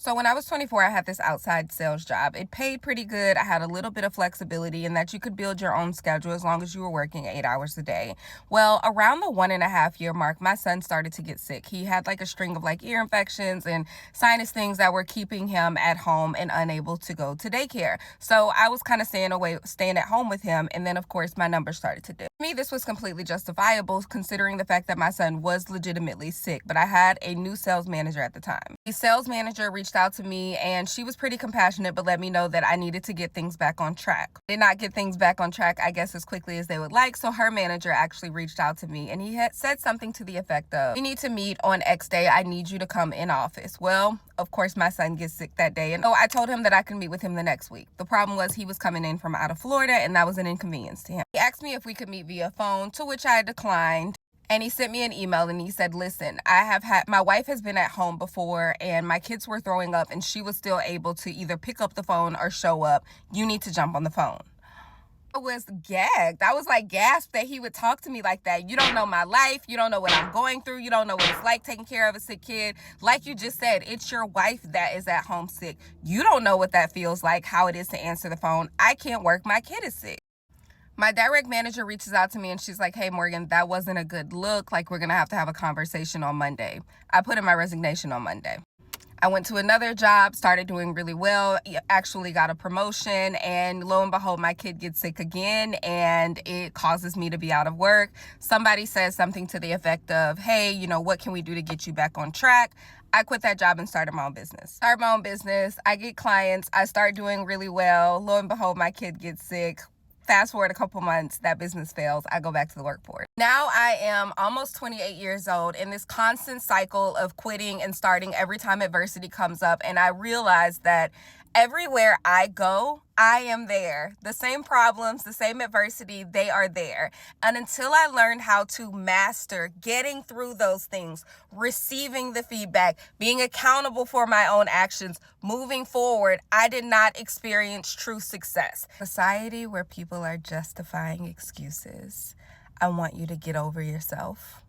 So when I was 24, I had this outside sales job. It paid pretty good. I had a little bit of flexibility in that you could build your own schedule as long as you were working 8 hours a day. Well, around the 1.5 year mark, my son started to get sick. He had like a string of like ear infections and sinus things that were keeping him at home and unable to go to daycare. So I was kind of staying at home with him. And then of course my numbers started to dip. For me, this was completely justifiable considering the fact that my son was legitimately sick, but I had a new sales manager at the time. The sales manager reached out to me and she was pretty compassionate, but let me know that I needed to get things back on track. Did not get things back on track, I guess, as quickly as they would like. So her manager actually reached out to me and he had said something to the effect of, "We need to meet on X day. I need you to come in office." Well, of course, my son gets sick that day. And so I told him that I could meet with him the next week. The problem was he was coming in from out of Florida and that was an inconvenience to him. He asked me if we could meet via phone, to which I declined. And he sent me an email and he said, "Listen, my wife has been at home before and my kids were throwing up and she was still able to either pick up the phone or show up. You need to jump on the phone." I was gagged. I was like gasped that he would talk to me like that. You don't know my life. You don't know what I'm going through. You don't know what it's like taking care of a sick kid. Like you just said, it's your wife that is at home sick. You don't know what that feels like, how it is to answer the phone. I can't work. My kid is sick. My direct manager reaches out to me and she's like, "Hey, Morgan, that wasn't a good look. Like, we're going to have a conversation on Monday." I put in my resignation on Monday. I went to another job, started doing really well, actually got a promotion, and lo and behold, my kid gets sick again and it causes me to be out of work. Somebody says something to the effect of, "Hey, what can we do to get you back on track?" I quit that job and started my own business. I get clients. I start doing really well. Lo and behold, my kid gets sick. Fast forward a couple months, that business fails. I go back to the workforce. Now I am almost 28 years old in this constant cycle of quitting and starting every time adversity comes up. And I realize that everywhere I go, I am there. The same problems, the same adversity, they are there. And until I learned how to master getting through those things, receiving the feedback, being accountable for my own actions, moving forward, I did not experience true success. Society where people are justifying excuses. I want you to get over yourself.